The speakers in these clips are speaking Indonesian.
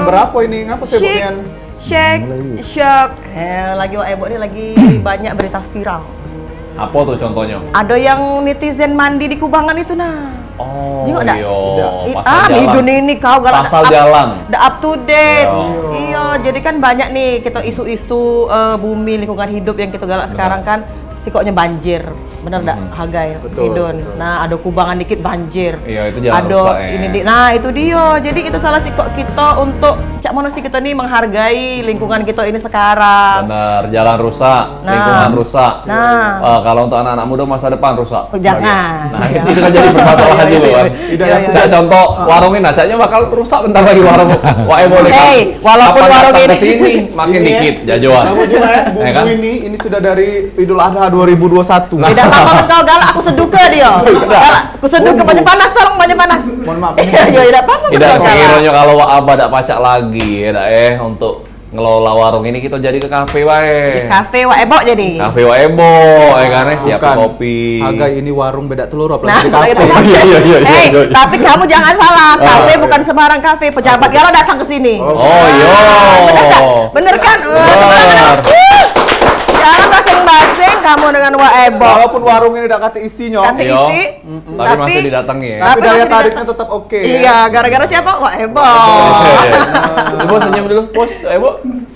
berapa ini? Ngapa sih bukan? Shock. Lagi Ebo ini lagi banyak berita viral. Apa tuh contohnya? Ada yang netizen mandi di kubangan itu nah. Oh Juga enggak? pasal jalan. Midun ini kau galak Pasal jalan. The up to date. Iya. Iya, jadi kan banyak nih kita isu-isu bumi lingkungan hidup yang kita galak sekarang kan. Sikoknya banjir, bener nggak Hagai? Betul, Midun. betul. Nah, ada kubangan dikit banjir. Iya, itu jalan ada rusak, ya. ini nah itu dia. Jadi itu salah sikok kita untuk cak mono sih kita nih menghargai lingkungan kita ini sekarang. Benar, jalan rusak, Nah. lingkungan rusak. Nah. Kalau untuk anak-anak muda masa depan rusak. Oh, jangan. Nah, itu kan jadi permasalahan Iya, juga iya, kan. iya, iya. Cak contoh warungin, nah caknya bakal rusak bentar lagi warung. Wah, boleh kan. Hey, walaupun Kapan warung datang ini- ke sini makin Ini ya. dikit jajuan. Kamu juga ya, Ya kan? bumbu ini sudah dari Idul Adha 2021. Tidak apa-apa kau galak, aku seduka dia. Galak, aku seduka banyak panas, tolong banyak panas. Mohon maaf. Iya, tidak apa-apa Tidak kau galak. sekiranya kalau abah tak pacak lagi ya untuk ngelola warung ini kita jadi ke kafe wae. Kafe Ebo jadi. Kafe Ebo, ya kan siap Bukan. kopi. Hagai ini warung beda telur Nah, apalagi di kafe. itu kan. Iya, iya, iya, Hey, iya. tapi kamu jangan salah. Kafe iya. bukan sembarang kafe. Pejabat galak datang ke sini. Oh iya. Bener kan? Benar. Jangan basing-basing kamu dengan Ebo. Walaupun warung ini udah kata isinya, Kata Iya. isi, Tapi masih didatangi ya. tapi Tapi daya masih tariknya didatang. tetap oke. Iya, gara-gara siapa? Ebo. Ibu senyum dulu, bos. Ibu,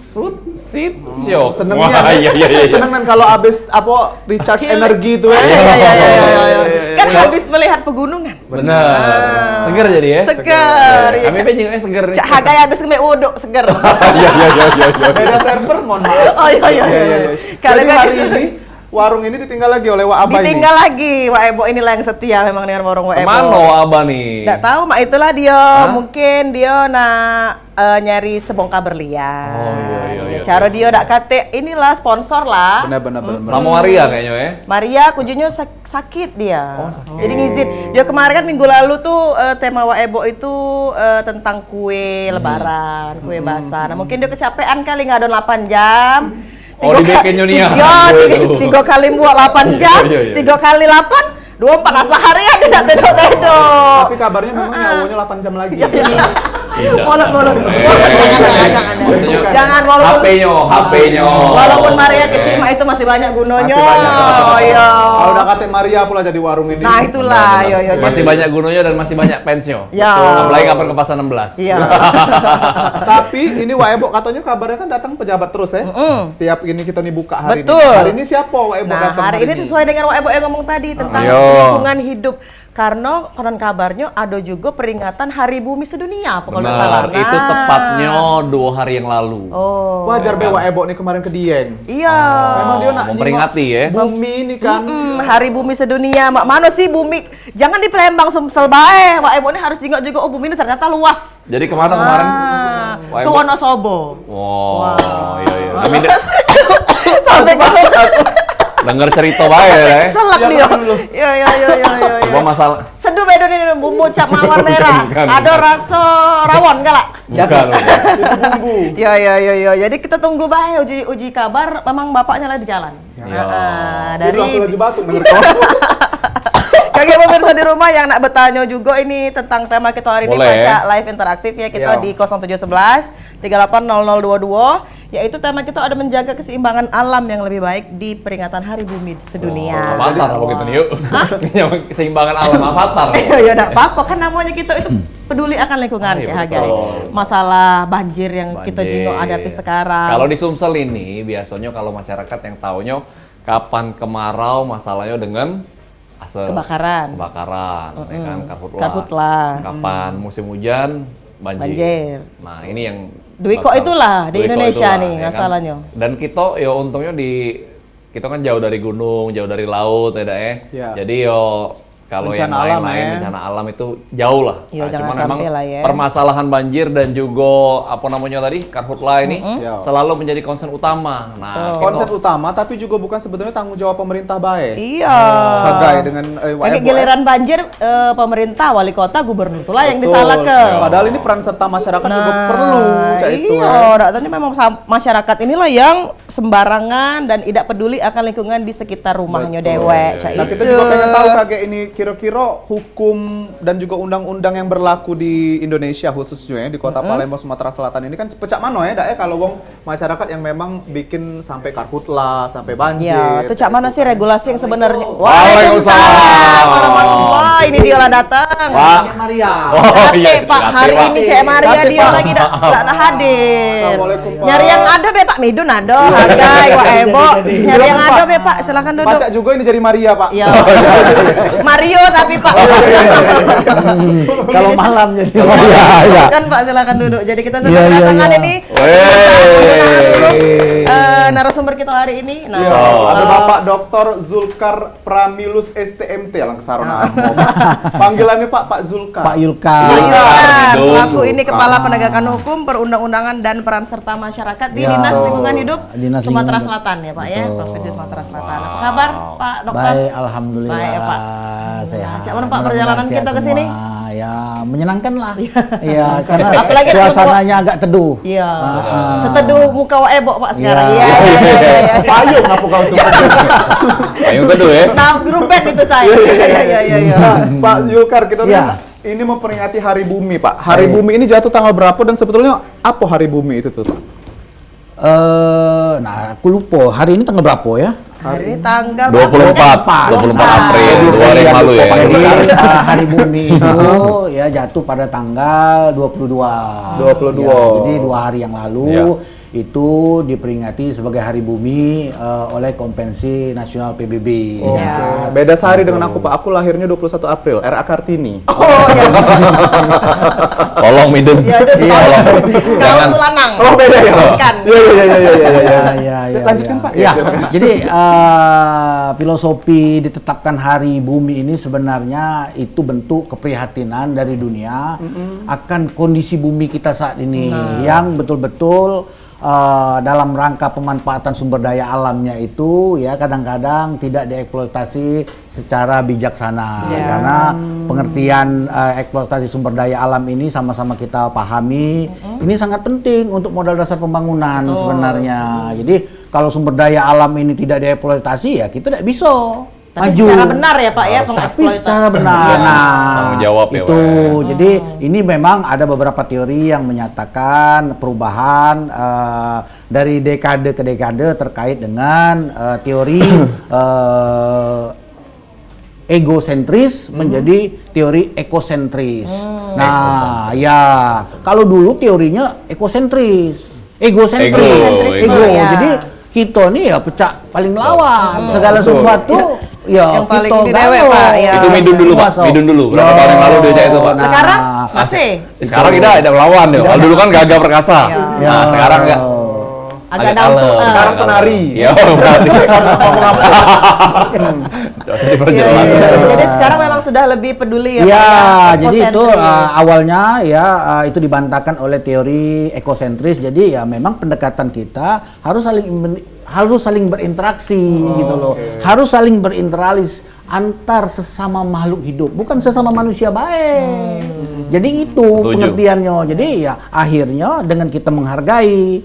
shoot, sit, show. Senengnya, Wah, iya, iya, iya. seneng kan kalau abis apa recharge energi itu ya. Iya, iya, iya, iya, iya, iya. Kan Iya. habis melihat pegunungan. Benar. Seger jadi ya. Seger. iya. Kami pengen seger nih. Cak Hagai habis ngemik wuduk seger. Iya, iya, iya, iya, iya. Beda server, mohon maaf. Oh iya iya iya. Kalau Jadi kan hari ini warung ini ditinggal lagi oleh Wak Aba ini. ditinggal lagi, Ebo inilah yang setia memang dengan warung Ebo. Kemana abah nih? Nggak tahu, mak itulah dia. Mungkin dia nak nyari sebongkar berlian. Oh, iya, iya, iya. Cara dia nak kate inilah sponsor lah. Benar. Lama Maria kayaknya ya. Maria kuncinya sakit dia. Jadi ngizin. Dia kemarin kan minggu lalu tuh tema Ebo itu tentang kue lebaran, kue basah. Nah, mungkin dia kecapean kali nggak ada 8 jam. Oh, dibikinnya nih ya? Waduh. 3 kali buat 8 jam, Iya, iya, iya. 3 kali 8, 24 seharian tidak tidur-tidur. Tapi kabarnya memang nyawanya 8 jam lagi. Tidak. Mulut. Maksudnya Jangan walaupun HP-nya. walaupun Maria kecil mah itu masih banyak gunanya. Masih banyak. Oh, iya. Kalau udah kata Maria pula jadi warung ini. Nah, itulah. Yo yo. Masih banyak gunanya dan masih banyak fansnya. Ya. Apalagi kapan ke pasar 16. Iya. Tapi ini Wak Ebo katanya kabarnya kan datang pejabat terus ya. Setiap ini kita nih buka hari Betul. ini. Hari ini siapa Wak Ebo Nah, datang hari ini sesuai dengan Ebo yang ngomong tadi tentang Ayo. lingkungan hidup. Karena konon kabarnya ada juga peringatan Hari Bumi Sedunia, apa kalau nggak salah. Benar, itu tepatnya 2 hari yang lalu. Oh. Wajar be Wak Ebo nih kemarin ke Dieng. Iya. Memang dia nak Memperingati ya. Bumi ini kan. Hari Bumi Sedunia. Mak mana sih bumi? Jangan di Palembang Sumsel bae. Wak Ebo ini harus jengok juga oh bumi ini ternyata luas. Jadi kemana kemarin? Wak Ke Ebo? Wonosobo. Wow, iya iya. Kami Sampai ke denger cerita bae ya. selak Iya, dia. makan dulu. Iya. Coba masalah Seduh bedo ini bumbu cap mawar merah. Bukan, Ada bukan. rasa rawon galak. bukan. Bumbu. Ya. Jadi kita tunggu bae uji kabar. Memang bapaknya lah di jalan. Ya. Dari Dari lagi batuk denger kau. Kakek pemirsa di rumah yang nak bertanya juga ini tentang tema kita hari ini Boleh. baca live interaktif ya kita Iya. di 0711 380022 yaitu tema kita ada menjaga keseimbangan alam yang lebih baik di peringatan Hari Bumi Sedunia. Avatar apa gitu nih yuk. Keseimbangan alam avatar. Ya enggak apa-apa kan namanya kita itu peduli akan lingkungan Iya, Cik Hagai. betul. Masalah banjir yang kita Banjir. juga hadapi sekarang. Kalau di Sumsel ini biasanya kalau masyarakat yang taunya kapan kemarau masalahnya dengan asap Kebakaran. ya kan karhutlah. Karhutlah. Kapan musim hujan Banjir. Nah, ini yang Dwi kok itulah di Dwi kok Indonesia itulah, nih ya kan? masalahnya. Dan kita ya untungnya kita kan jauh dari gunung, jauh dari laut ya, Iya. Jadi yo kalau yang Bencana alam, lain-lain ya. bencana alam itu jauh lah. Iya, jangan cuman sampai memang lah ya. permasalahan banjir dan juga apa namanya tadi karhutlah ini Iya. selalu menjadi concern utama. Nah, Konsep utama tapi juga bukan sebenarnya tanggung jawab pemerintah bae. Iya. Hagai dengan Wak Kayak Ebo, giliran banjir pemerintah, wali kota, gubernur itulah yang Betul. disalahkan. Padahal ini peran serta masyarakat juga perlu cak itu. Iya, datanya memang masyarakat inilah yang sembarangan dan tidak peduli akan lingkungan di sekitar rumahnya dewek. Cak Nah, kita itu. juga pengen tahu Kage ini kira-kira hukum dan juga undang-undang yang berlaku di Indonesia khususnya ya, di Kota Palembang Sumatera Selatan ini kan pecak mano ya, Dak, ya kalau wong masyarakat yang memang bikin sampai karhutlah, sampai banjir. Ya, itu cak mana sih regulasi yang sebenarnya? Waalaikumsalam. Wah, ini dia lah datang. Pak. Maria. Ate, Pak, hari ini Cek Maria Ate, dia Pak. lagi tidak hadir. Assalamualaikum, Pak. Nyari yang ada be Pak Midun ada, hargai Wak Ebo. Nyari yang ada be Pak, silakan duduk. Baca juga ini jadi Maria, Pak. Ya. Mario tapi Pak. Kalau malam jadi Kan Pak silakan duduk. Jadi kita sedang Iya, iya, kedatangan iya. ini narasumber kita hari ini. Nah, Iya, ada Bapak Dr. Zulkar Pramilus STMT Langsarona Amom. Panggilannya Pak Zulkar. Pak Yulka. Pak Yulkar, Hidup. selaku ini Kepala Penegakan Hukum, Perundang-undangan dan Peran Serta Masyarakat di Ya, Dinas Lingkungan Hidup Dinas Sumatera Lingkungan Selatan ya Pak ya, Betul. Provinsi Sumatera Selatan. Apa kabar Pak Dokter? Baik, alhamdulillah. Baik ya, Pak. Sehat. Cak, mana, Pak, Mudah-mudahan perjalanan sehat kita ke sini? semua. Ya, menyenangkan lah. Iya, karena Apalagi ada suasananya agak teduh. Iya. Ah. Seteduh muka Wak Ebo Pak sekarang. Iya. Iya. Payung apa kau tuh? Payung teduh ya. Tahu grup band itu saya. Iya. Nah, Pak Zulkar, kita Iya. kan ini memperingati Hari Bumi, Pak. Hari Bumi ini jatuh tanggal berapa dan sebetulnya apa Hari Bumi itu tuh, Pak? Nah, aku lupa hari ini tanggal berapa ya? Hari ini tanggal 24 April 2 hari yang lalu ya. Jadi hari bumi itu ya jatuh pada tanggal 22. 22. Ya, jadi 2 hari yang lalu Ya. itu diperingati sebagai Hari Bumi oleh Konvensi Nasional PBB. Ya. Beda sehari dengan aku, Pak. Aku lahirnya 21 April, RA Kartini. Oh ya. Tolong Midun. Ya udah Tolong. Kau Jangan. tuh lanang. Oh, beda ya? Kan. Iya. Lanjutkan, Pak. Ya, jadi filosofi ditetapkan Hari Bumi ini sebenarnya itu bentuk keprihatinan dari dunia akan kondisi bumi kita saat ini yang betul-betul dalam rangka pemanfaatan sumber daya alamnya itu ya kadang-kadang tidak dieksploitasi secara bijaksana karena pengertian eksploitasi sumber daya alam ini sama-sama kita pahami ini sangat penting untuk modal dasar pembangunan sebenarnya. Jadi kalau sumber daya alam ini tidak dieksploitasi ya kita tidak bisa Tapi maju. secara benar ya Pak ya Tapi pengeksploitasi. secara benar. Iya. Nah, Tanggung jawab ya, itu. Pak. Jadi ini memang ada beberapa teori yang menyatakan perubahan dari dekade ke dekade terkait dengan teori egosentris menjadi teori ekosentris. Nah, ya kalau dulu teorinya egosentris. Ego, ya. Jadi kita nih ya pecah paling melawan segala sesuatu ya Yang paling kita di dewek, galau. Pak, ya. Itu Midun dulu, Pak. Masuk. Midun dulu. Berapa tahun yang lalu dia itu, Pak? Sekarang masih Sekarang kita ada melawan ya. Kalau dulu kan gagah perkasa. Iya. Nah, sekarang enggak. agak down to earth. Sekarang penari. Iya, berarti. Diperjelas. Jadi sekarang memang sudah lebih peduli ya Pak Ya, ya. jadi itu Ekosentris. awalnya ya itu dibantahkan oleh teori ekosentris. Jadi ya memang pendekatan kita harus saling berinteraksi gitu loh. Harus saling berinteralis antar sesama makhluk hidup, bukan sesama manusia baik. Jadi itu Setuju. pengertiannya. Jadi ya akhirnya dengan kita menghargai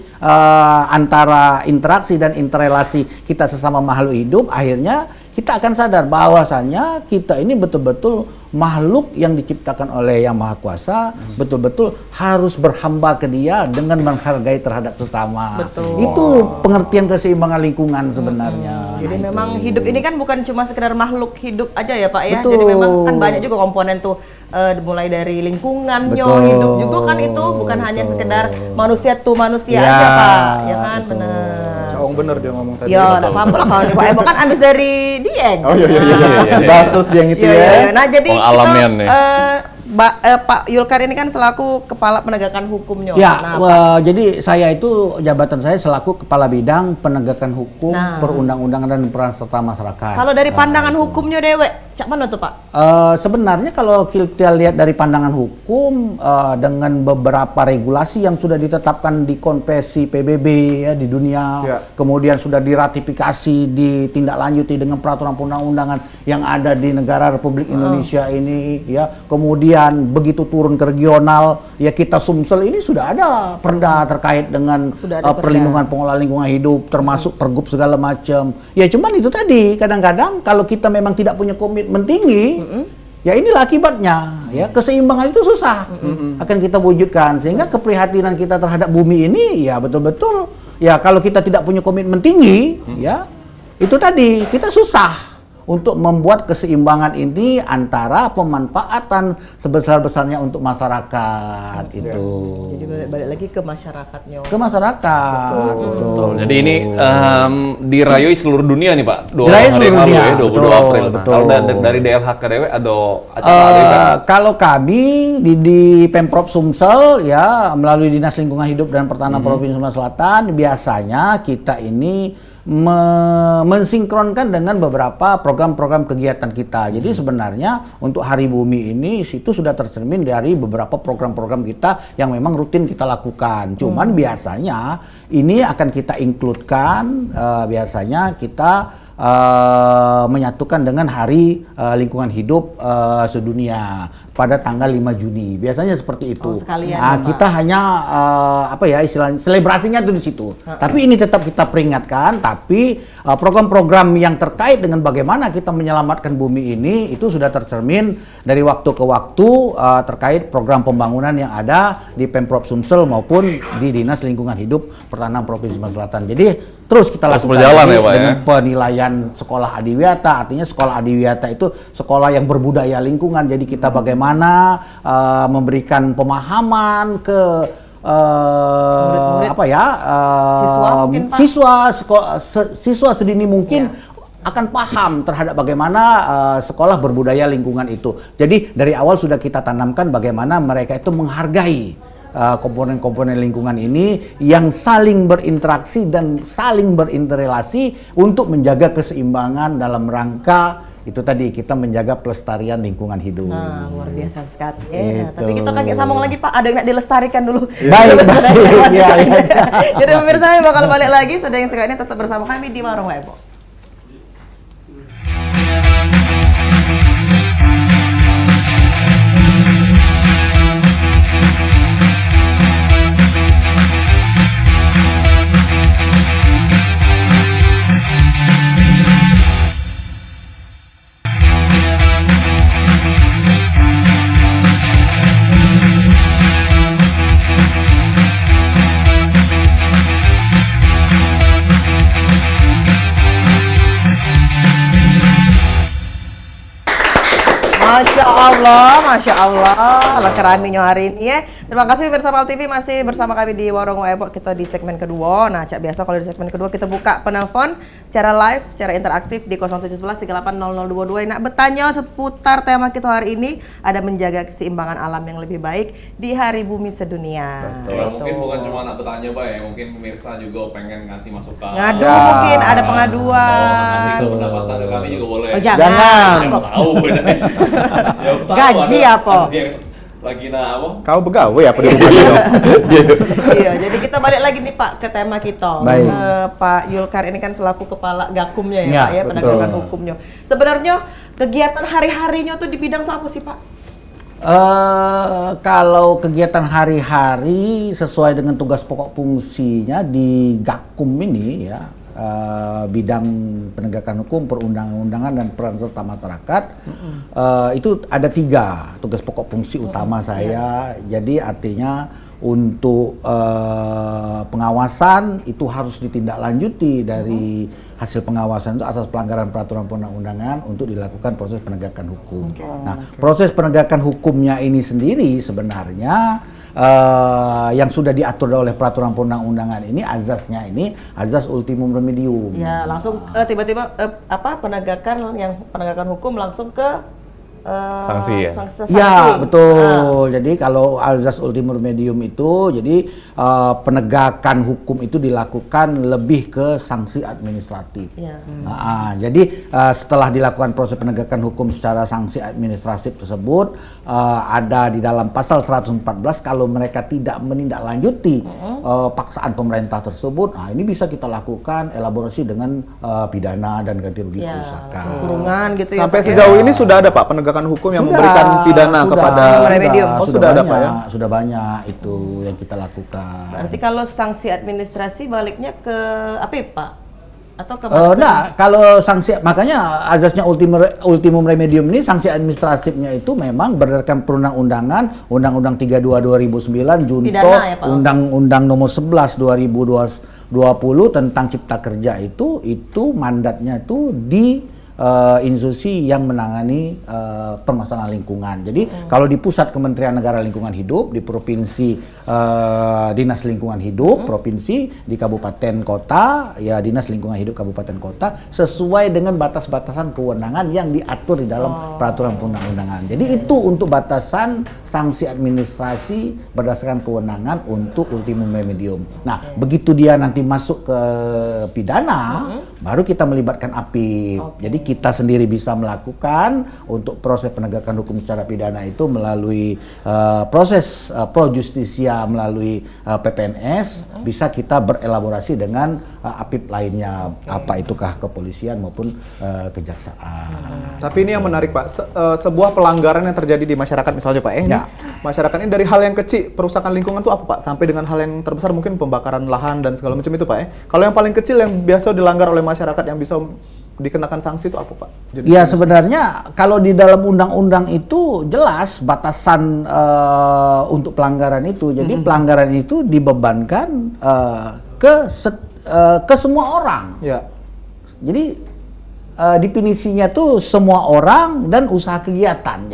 antara interaksi dan interrelasi kita sesama makhluk hidup, akhirnya kita akan sadar bahwasannya kita ini betul-betul makhluk yang diciptakan oleh Yang Maha Kuasa, betul-betul harus berhamba ke Dia dengan menghargai terhadap sesama. Betul. Itu pengertian keseimbangan lingkungan sebenarnya. Jadi Nah, memang itu. hidup ini kan bukan cuma sekedar makhluk hidup aja ya Pak ya. Betul. Jadi memang kan banyak juga komponen tuh mulai dari lingkungannya, Betul. hidup juga kan itu bukan hanya sekedar manusia tuh manusia Ya, aja Pak. Ya kan betul. benar. Cawong bener dia ngomong tadi. Ya, enggak apa-apa lah kalau nih Pak Ebo kan abis dari Dieng. Oh iya. iya. Bahas terus dia yang itu Iya, ya. iya. Nah, jadi Pengalamian nih. Pak Yulkar ini kan selaku Kepala Penegakan Hukumnya. Ya, Nah, Pak, jadi saya itu jabatan saya selaku Kepala Bidang Penegakan Hukum, Nah. Perundang-undangan dan Peran Serta Masyarakat. kalau dari pandangan hukumnya dewek, cak mana tuh Pak? Sebenarnya kalau kita lihat dari pandangan hukum dengan beberapa regulasi yang sudah ditetapkan di Konvensi PBB ya di dunia, Ya. kemudian sudah diratifikasi, ditindaklanjuti dengan peraturan perundang-undangan yang ada di negara Republik Indonesia ini, ya, kemudian kemudian begitu turun ke regional, ya kita Sumsel ini sudah ada perda terkait dengan Sudah ada perda. perlindungan pengelola lingkungan hidup, termasuk pergub segala macam. Ya cuman itu tadi, kadang-kadang kalau kita memang tidak punya komitmen tinggi, ya inilah akibatnya, ya keseimbangan itu susah akan kita wujudkan, sehingga keprihatinan kita terhadap bumi ini, ya betul-betul, ya kalau kita tidak punya komitmen tinggi, ya itu tadi kita susah untuk membuat keseimbangan ini antara pemanfaatan sebesar-besarnya untuk masyarakat itu. Jadi balik lagi ke masyarakatnya. Ke masyarakat. Betul. Jadi ini dirayoi seluruh dunia nih Pak. Dirayoi hari seluruh yang lalu dunia, ya, 22 betul, April. Nah, betul. kalau dari DLHK DW ada acara apa kan? Kalau kami di Pemprov Sumsel ya melalui Dinas Lingkungan Hidup dan Pertanahan Provinsi Sumatera Selatan, biasanya kita ini mensinkronkan dengan beberapa program-program kegiatan kita. Jadi sebenarnya untuk Hari Bumi ini itu sudah tercermin dari beberapa program-program kita yang memang rutin kita lakukan. Cuman biasanya ini akan kita include-kan, biasanya kita menyatukan dengan Hari Lingkungan Hidup Sedunia pada tanggal 5 Juni. Biasanya seperti itu. Sekalian, Nah, Pak. kita hanya apa ya istilahnya selebrasinya tuh di situ. Tapi ini tetap kita peringatkan, tapi program-program yang terkait dengan bagaimana kita menyelamatkan bumi ini itu sudah tercermin dari waktu ke waktu terkait program pembangunan yang ada di Pemprov Sumsel maupun di Dinas Lingkungan Hidup Pertanahan Provinsi Sumatera Selatan. Jadi terus kita Terus lakukan berjalan ini ya, Pak, dengan ya? penilaian sekolah adiwiyata. Artinya sekolah adiwiyata itu sekolah yang berbudaya lingkungan. Jadi kita bagaimana memberikan pemahaman ke Murid-murid. apa ya Siswa mungkin, Pak? siswa sedini mungkin akan paham terhadap bagaimana sekolah berbudaya lingkungan itu. Jadi dari awal sudah kita tanamkan bagaimana mereka itu menghargai komponen-komponen lingkungan ini yang saling berinteraksi dan saling berinterelasi untuk menjaga keseimbangan dalam rangka itu tadi kita menjaga pelestarian lingkungan hidup. Nah, luar biasa sekali. Gitu. Tapi kita kaget sambung lagi Pak, ada yang nak dilestarikan dulu. Baik, Dulu sudah baik. lewat Iya, sekali. iya. Jadi pemirsa kami bakal balik lagi, sudah yang sekarang ini tetap bersama kami di Warung Webo. Masya Allah, lah keraminya hari ini ya. Terima kasih pemirsa Pal TV masih bersama kami di Warung Ebo. Kita di segmen kedua. Nah, cak biasa kalau di segmen kedua kita buka penelpon secara live, secara interaktif di 0711 380022 yang nak bertanya seputar tema kita hari ini, ada menjaga keseimbangan alam yang lebih baik di Hari Bumi Sedunia. Betul. Mungkin bukan cuma nak bertanya Pak ya, mungkin pemirsa juga pengen ngasih masukan. Ngadu Ya. mungkin ada Mau pengaduan. ngasih pendapatan ke kami juga boleh. Oh, jangan. Jangan. Siapa tahu. Siapa tahu Gaji ada- apa? ada yang lagi apa? Kau begawe apa di rumah dia? Iya, jadi kita balik lagi nih Pak ke tema kita. Baik. Pak Yulkar ini kan selaku kepala Gakumnya ya, Ya, Pak ya, betul. penegakan hukumnya. Sebenarnya kegiatan hari-harinya tuh di bidang tuh apa sih Pak? Kalau kegiatan hari-hari sesuai dengan tugas pokok fungsinya di Gakum ini ya, bidang penegakan hukum, perundang-undangan dan peran serta masyarakat, itu ada 3 tugas pokok fungsi utama saya. Jadi artinya untuk pengawasan itu harus ditindaklanjuti dari hasil pengawasan itu atas pelanggaran peraturan perundang-undangan untuk dilakukan proses penegakan hukum. Nah, proses penegakan hukumnya ini sendiri sebenarnya yang sudah diatur oleh peraturan perundang-undangan ini azasnya ini azas ultimum remedium. Ya, langsung tiba-tiba penegakan hukum langsung ke Sanksi ya? sanksi. Ya, betul. Jadi kalau azas ultimum remedium itu, jadi penegakan hukum itu dilakukan lebih ke sanksi administratif. Ya. Jadi setelah dilakukan proses penegakan hukum secara sanksi administratif tersebut, ada di dalam pasal 114 kalau mereka tidak menindaklanjuti paksaan pemerintah tersebut, nah ini bisa kita lakukan elaborasi dengan pidana dan ganti rugi Ya, kerusakan. kurungan gitu ya. Sampai Pak, ya. sejauh ini sudah ada Pak penegakan penegakan hukum yang memberikan pidana kepada remedium. Oh, sudah ada, Pak, ya? Sudah banyak itu yang kita lakukan. Berarti kalau sanksi administrasi baliknya ke apa, Pak? Atau ke Nah, kalau sanksi, makanya azasnya ultimum remedium ini sanksi administratifnya itu memang berdasarkan perundang-undangan Undang-Undang 32 2009 junto Pidana, ya, Pak? Undang-Undang nomor 11 2020 tentang Cipta Kerja itu mandatnya itu di institusi yang menangani permasalahan lingkungan. Jadi kalau di pusat Kementerian Negara Lingkungan Hidup, di provinsi Dinas Lingkungan Hidup, provinsi, di kabupaten kota ya Dinas Lingkungan Hidup kabupaten kota sesuai dengan batas-batasan kewenangan yang diatur di dalam peraturan perundang-undangan. Jadi itu untuk batasan sanksi administrasi berdasarkan kewenangan untuk ultimum remedium. Nah, begitu dia nanti masuk ke pidana, baru kita melibatkan APIP. Jadi kita sendiri bisa melakukan untuk proses penegakan hukum secara pidana itu melalui proses pro justisia melalui PPNS, bisa kita berelaborasi dengan APIP lainnya, apa itukah kepolisian maupun kejaksaan. Tapi ini yang menarik, Pak, sebuah pelanggaran yang terjadi di masyarakat misalnya, Pak, ini masyarakat ini dari hal yang kecil, perusakan lingkungan itu apa, Pak, sampai dengan hal yang terbesar mungkin pembakaran lahan dan segala macam itu, Pak, ya. Kalau yang paling kecil yang biasa dilanggar oleh masyarakat yang bisa dikenakan sanksi itu apa, Pak? Ya sebenarnya kalau di dalam undang-undang itu jelas batasan untuk pelanggaran itu. Jadi pelanggaran itu dibebankan ke semua orang. Ya. Jadi definisinya tuh semua orang dan usaha kegiatan.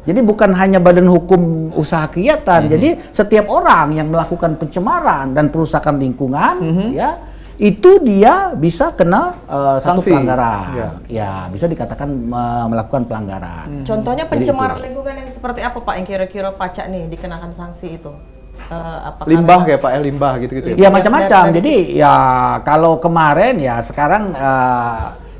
Jadi bukan hanya badan hukum usaha kegiatan. Jadi setiap orang yang melakukan pencemaran dan perusakan lingkungan, ya itu dia bisa kena satu sanksi. Pelanggaran. Ya bisa dikatakan melakukan pelanggaran. Contohnya pencemaran lingkungan yang seperti apa, Pak, yang kira-kira pacak nih dikenakan sanksi itu? Limbah kayak, Pak, ya, limbah gitu-gitu. Ya macam-macam. Jadi ya kalau kemarin ya sekarang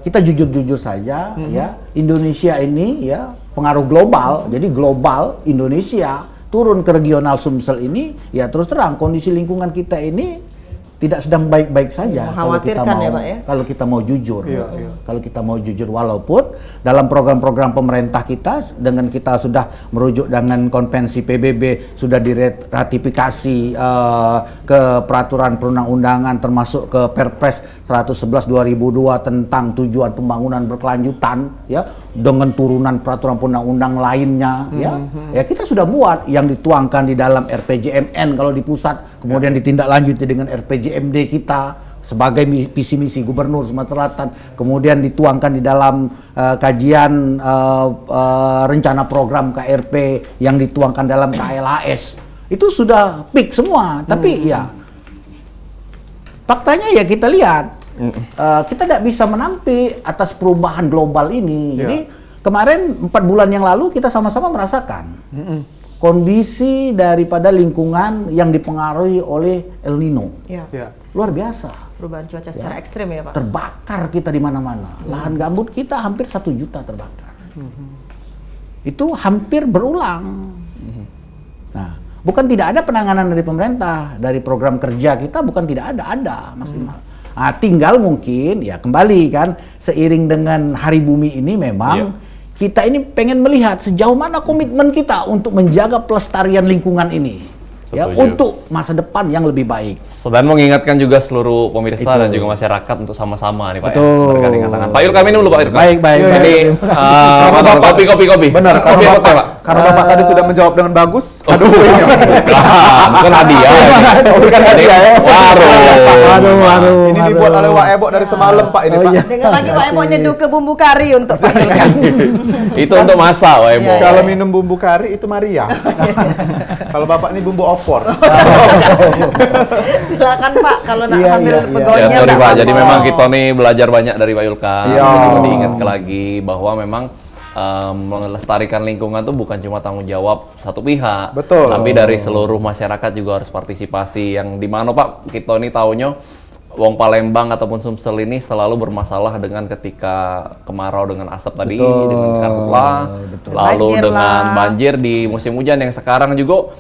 kita jujur-jujur saja ya, Indonesia ini ya pengaruh global. Jadi global Indonesia turun ke regional Sumsel ini ya terus terang kondisi lingkungan kita ini tidak sedang baik-baik saja kalau kita mau ya, Pak, ya? kalau kita mau jujur. Iya. Kalau kita mau jujur, walaupun dalam program-program pemerintah kita dengan kita sudah merujuk dengan konvensi PBB sudah diratifikasi ke peraturan perundang-undangan termasuk ke Perpres 111 2002 tentang tujuan pembangunan berkelanjutan ya dengan turunan peraturan perundang-undang lainnya ya kita sudah buat yang dituangkan di dalam RPJMN kalau di pusat kemudian ditindaklanjuti dengan RPJMD kita sebagai visi misi Gubernur Sumatera Selatan, kemudian dituangkan di dalam kajian rencana program KRP yang dituangkan dalam KLHS. Itu sudah peak semua, tapi ya faktanya ya kita lihat kita tidak bisa menampik atas perubahan global ini. Jadi kemarin 4 bulan yang lalu kita sama-sama merasakan kondisi daripada lingkungan yang dipengaruhi oleh El Nino. Luar biasa. Perubahan cuaca secara ekstrim ya, Pak? Terbakar kita di mana-mana. Lahan gambut kita hampir 1 juta terbakar. Itu hampir berulang. Nah, bukan tidak ada penanganan dari pemerintah, dari program kerja kita bukan tidak ada maksimal. Nah, tinggal mungkin ya kembali kan seiring dengan Hari Bumi ini memang kita ini pengen melihat sejauh mana komitmen kita untuk menjaga pelestarian lingkungan ini. Ya, untuk masa depan yang lebih baik. Dan mengingatkan juga seluruh pemirsa dan juga masyarakat untuk sama-sama nih, Pak. Betul. Ya, bergandengan tangan. Pak Yul, kami dulu, Pak Yul. Baik. Ini kopi. Benar, Kopi apa, Pak? karena Bapak tadi sudah menjawab dengan bagus. Aduh, bukan hadiah. Bukan hadiah ya. Waduh. Ini dibuat oleh Wak Ebo dari semalam, Pak, ini, Pak. Dengan lagi Pak Ebo nyeduh ke bumbu kari untuk Pak Yul kan. Itu untuk masak, Pak Ebo. Kalau minum bumbu kari itu Maria. Kalau Bapak ini bumbu opor. Silakan Pak kalau nak Iya, ambil iya. pegawainya. Ya, sorry nggak Pak, apa-apa. jadi memang kita nih belajar banyak dari Pak Yulka. Iya. Juga diingatkan lagi bahwa memang melestarikan lingkungan tuh bukan cuma tanggung jawab satu pihak. Betul. Tapi dari seluruh masyarakat juga harus partisipasi. Yang di mana Pak, kita nih taunya Wong Palembang ataupun Sumsel ini selalu bermasalah dengan ketika kemarau dengan asap tadi, dengan karhutla, lalu Banjir dengan lah. banjir di musim hujan yang sekarang juga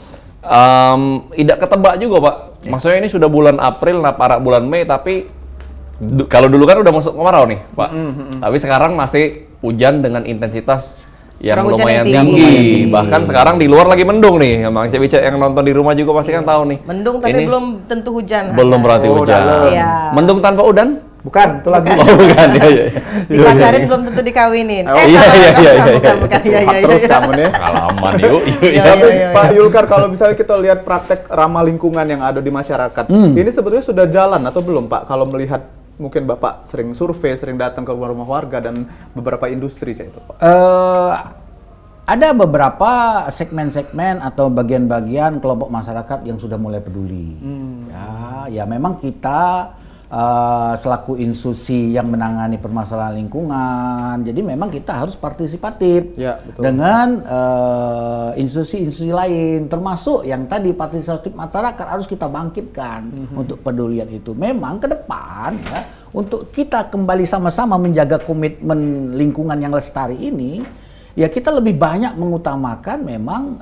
tidak ketebak juga, Pak. Maksudnya ini sudah bulan April, nah para bulan Mei, tapi kalau dulu kan udah masuk kemarau nih, Pak. Tapi sekarang masih hujan dengan intensitas yang Curah hujan lumayan yang tinggi. tinggi. Bahkan sekarang di luar lagi mendung nih. Emang cewek yang nonton di rumah juga pasti kan tahu nih. Mendung tapi Ini belum tentu hujan. belum Ada. berarti Oh, hujan. dalam. Iya. Mendung tanpa udan? Bukan, itu lagu. Oh bukan, iya iya. Dipacarin belum tentu dikawinin. Oh, iya, iya, iya, bukan, iya. bukan. Iya, iya, Terus iya. kamu nih. Pengalaman yuk. Iya, Tapi iya, Pak Yulkar, kalau misalnya kita lihat praktek ramah lingkungan yang ada di masyarakat, ini sebetulnya sudah jalan atau belum Pak? Kalau melihat mungkin Bapak sering survei, sering datang ke rumah-rumah warga dan beberapa industri kayak itu Pak. Ada beberapa segmen-segmen atau bagian-bagian kelompok masyarakat yang sudah mulai peduli. Ya memang kita selaku institusi yang menangani permasalahan lingkungan, jadi memang kita harus partisipatif Ya, betul. dengan institusi-institusi lain, termasuk yang tadi partisipatif masyarakat harus kita bangkitkan untuk pedulian itu. Memang ke depan ya, untuk kita kembali sama-sama menjaga komitmen lingkungan yang lestari ini, ya kita lebih banyak mengutamakan memang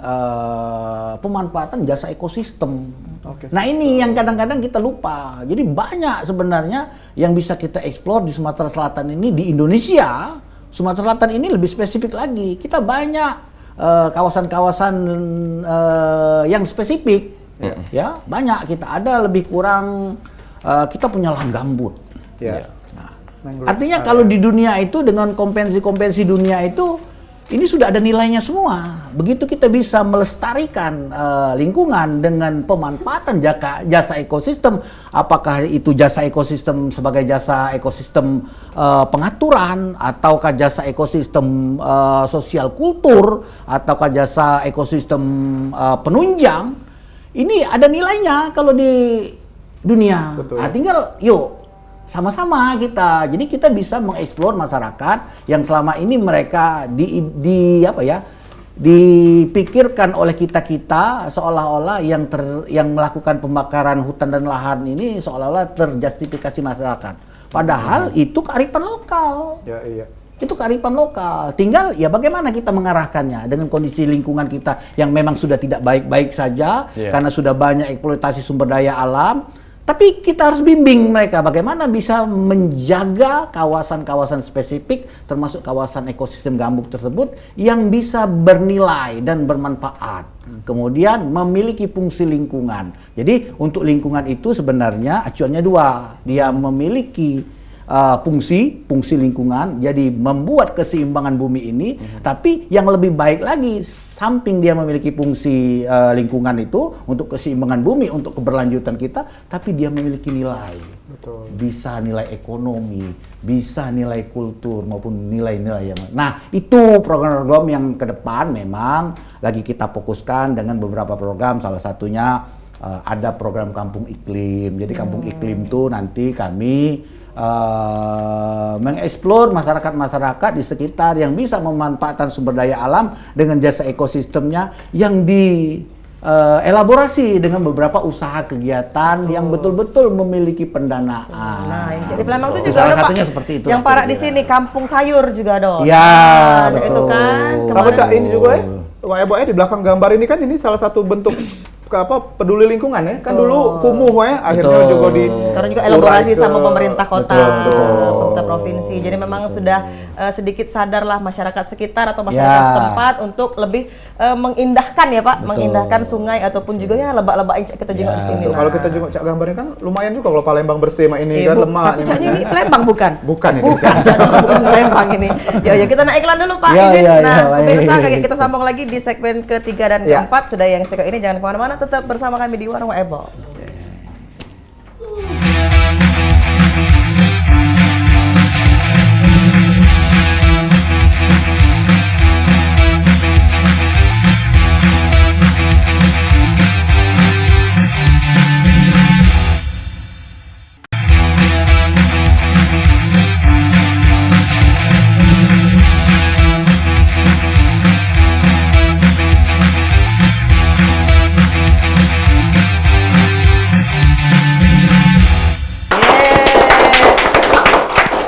pemanfaatan jasa ekosistem. Oke, Nah ini yang kadang-kadang kita lupa. Jadi banyak sebenarnya yang bisa kita eksplor di Sumatera Selatan ini, di Indonesia. Sumatera Selatan ini lebih spesifik lagi. Kita banyak kawasan-kawasan yang spesifik. Ya banyak kita ada lebih kurang kita punya lahan gambut. Ya. Artinya kalau di dunia itu dengan konvensi-konvensi dunia itu ini sudah ada nilainya semua. Begitu kita bisa melestarikan lingkungan dengan pemanfaatan jasa ekosistem, apakah itu jasa ekosistem sebagai jasa ekosistem pengaturan, ataukah jasa ekosistem sosial kultur, ataukah jasa ekosistem penunjang, ini ada nilainya kalau di dunia. Betul. Nah, tinggal yuk sama-sama kita. Jadi kita bisa mengeksplor masyarakat yang selama ini mereka dipikirkan oleh kita seolah-olah yang melakukan pembakaran hutan dan lahan ini seolah-olah terjustifikasi masyarakat. Padahal itu kearifan lokal. Ya, iya. Itu kearifan lokal. Tinggal ya bagaimana kita mengarahkannya dengan kondisi lingkungan kita yang memang sudah tidak baik-baik saja karena sudah banyak eksploitasi sumber daya alam. Tapi kita harus bimbing mereka bagaimana bisa menjaga kawasan-kawasan spesifik termasuk kawasan ekosistem gambut tersebut yang bisa bernilai dan bermanfaat. Kemudian memiliki fungsi lingkungan. Jadi untuk lingkungan itu sebenarnya acuannya dua. Dia memiliki fungsi lingkungan, jadi membuat keseimbangan bumi ini. Tapi yang lebih baik lagi, samping dia memiliki fungsi lingkungan itu untuk keseimbangan bumi, untuk keberlanjutan kita, tapi dia memiliki nilai. Betul. Bisa nilai ekonomi, bisa nilai kultur maupun nilai-nilai yang. Nah, itu program-program yang ke depan memang lagi kita fokuskan dengan beberapa program, salah satunya ada program Kampung Iklim. Jadi Kampung Iklim itu nanti kami mengeksplor masyarakat-masyarakat di sekitar yang bisa memanfaatkan sumber daya alam dengan jasa ekosistemnya yang elaborasi dengan beberapa usaha kegiatan yang betul-betul memiliki pendanaan. Nah, yang jadi Palembang itu juga Salah ada Pak. satunya seperti itu. Yang parak di sini kampung sayur juga ada. Ya, Nah, betul. itu kan. Kamu kemarin- Cak ini juga ya? Wah, di belakang gambar ini kan ini salah satu bentuk peduli lingkungan ya. Kan dulu kumuh ya, akhirnya Betul. juga di Karena juga elaborasi urai ke- sama pemerintah kota, Betul. pemerintah provinsi. Jadi memang sudah sedikit sadarlah masyarakat sekitar atau masyarakat Ya. setempat untuk lebih mengindahkan ya Pak, Betul. mengindahkan sungai ataupun juga ya lebak-lebak yang kita jenguk di sini. Tuh, kalau kita juga Cak gambarnya kan lumayan juga kalau Palembang bersih mak ini Iya, kan Bu. lemak. Tapi Caknya ini Palembang bukan? Bukan ini. Bukan, Cak. Bukan Palembang ini. Ya, kita naik iklan dulu Pak. Ya, Izin. ya, Nah, ya, pemirsa baik. kita sambung lagi di segmen ketiga dan Ya. keempat. Sudah yang sekali ini jangan kemana-mana, tetap bersama kami di Warung Ebo.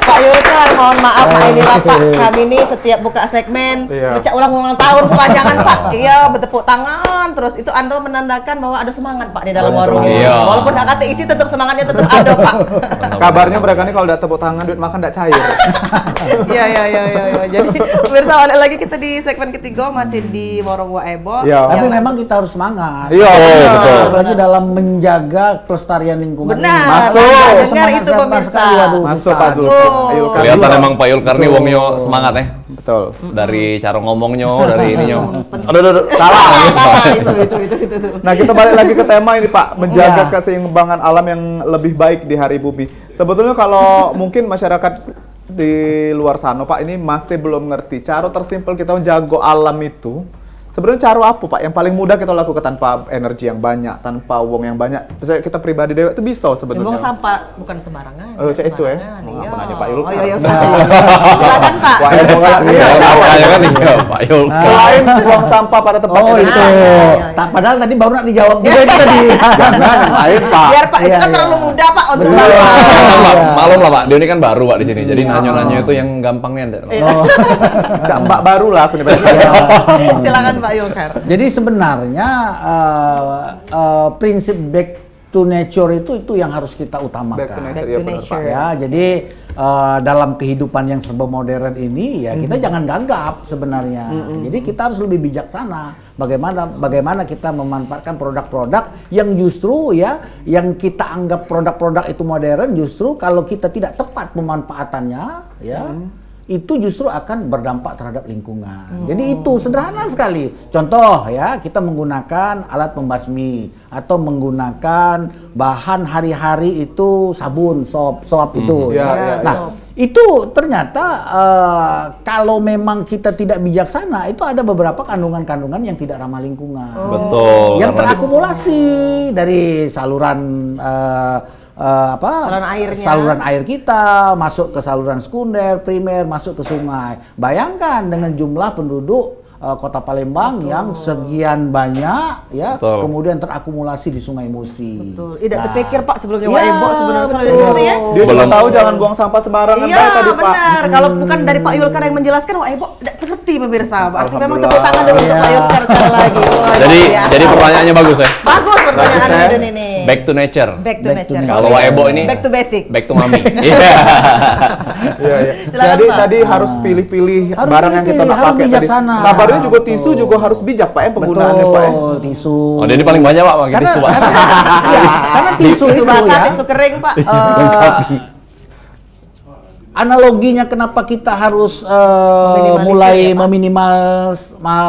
Pak Yulkar, mohon maaf Pak, inilah Pak, kami nih setiap buka segmen Iya. baca ulang tahun kepanjangan Pak. Iya, bertepuk tangan terus itu Anda menandakan bahwa ada semangat Pak di dalam warung ini. Iya. Walaupun nggak kata isi tetap semangatnya tetap ada Pak. Kabarnya mereka nih kalau udah tepuk tangan duit makan nggak cair. Iya. Jadi pemirsa, balik lagi kita di segmen ketiga masih di warung Waebo. Iya. Tapi Yang- memang kita harus semangat. Iya, betul. Apalagi dalam menjaga kelestarian lingkungan. Benar. ini. Masuk. Nah, dengar Semangat itu siapa pemirsa. sekali, waduh, Masuk susah. Pak Zul. Ayo, Kak. Kelihatan Iya. emang Pak Yulkar nih wongnya semangat ya. Betul. Dari cara ngomongnya, dari ininya. Aduh, Salah. itu. Nah, kita balik lagi ke tema ini Pak, menjaga Iya. keseimbangan alam yang lebih baik di Hari Bumi. Sebetulnya kalau mungkin masyarakat di luar sana Pak ini masih belum ngerti cara tersimpel kita menjaga alam itu. Sebenarnya cara apa Pak yang paling mudah kita lakukan tanpa energi yang banyak, tanpa uang yang banyak? Misalnya kita pribadi dewek itu bisa Memang sebetulnya. sampah bukan sembarangan. Oh, cek itu ya? sembarangan, Oh, iya. apa nanya Pak Yulkar? Oh iya, silakan Pak. Wah, ya, pokoknya Iya, makanya kan iya, Pak Yulkar. Selain buang sampah pada tempatnya. Oh itu. iya. Padahal tadi baru nak dijawab juga itu tadi. Jangan yang lain Pak. Biar Pak itu Iya, kan iya. terlalu mudah Pak untuk Benar. Bapak. Malum lah Pak, dia ini kan baru Pak di sini. Jadi nanya-nanya itu yang gampang nih. Oh. Cak Mbak baru lah aku nih. Silakan Pak Yulkar. Jadi sebenarnya prinsip back to nature itu yang harus kita utamakan. Back to nature, Back ya to benar, nature. Pak. Ya, jadi dalam kehidupan yang serba modern ini ya kita jangan gagap sebenarnya. Jadi kita harus lebih bijaksana bagaimana kita memanfaatkan produk-produk yang justru ya yang kita anggap produk-produk itu modern justru kalau kita tidak tepat pemanfaatannya ya itu justru akan berdampak terhadap lingkungan. Jadi itu sederhana sekali. Contoh ya, kita menggunakan alat pembasmi atau menggunakan bahan hari-hari itu sabun, sop itu. Ya, Nah, itu ternyata kalau memang kita tidak bijaksana, itu ada beberapa kandungan-kandungan yang tidak ramah lingkungan. Betul. Yang karena terakumulasi dari saluran saluran air kita masuk ke saluran sekunder, primer, masuk ke sungai. Bayangkan dengan jumlah penduduk Kota Palembang yang sekian banyak ya, Betul. kemudian terakumulasi di Sungai Musi. Betul. Tidak Nah, terpikir Pak sebelumnya iya, Waebo sebenarnya kalau betul. gitu ya. Dia juga Belum. tahu jangan buang sampah sembarangan Iya tadi Pak. benar. Kalau bukan dari Pak Yulkar yang menjelaskan, Waebo tidak ngerti pemirsa. Berarti memang Alhamdulillah. tepuk tangan dulu untuk Pak Iya. Yulkar sekali lagi. Wah, Jadi luar biasa. jadi pertanyaannya bagus ya. bagus pertanyaan Bagus, ya. Yudin ini. Back to nature. Back to Back to nature. nature. Kalau Waebo ini back to basic. back to mami. Iya. Iya, iya. Silakan, Jadi Pak. tadi harus pilih-pilih Harus barang yang kita pilih-pilih, nak harus pakai tadi. bijaksana. Nah, barunya juga tisu juga harus bijak Pak ya penggunaannya Pak ya. Betul, tisu. Oh, dia ini paling banyak Pak pakai Karena, tisu Pak. iya, karena tisu Tisu itu basah, ya. tisu kering Pak. Analoginya kenapa kita harus Meminimalisir mulai ya, Pak? meminimal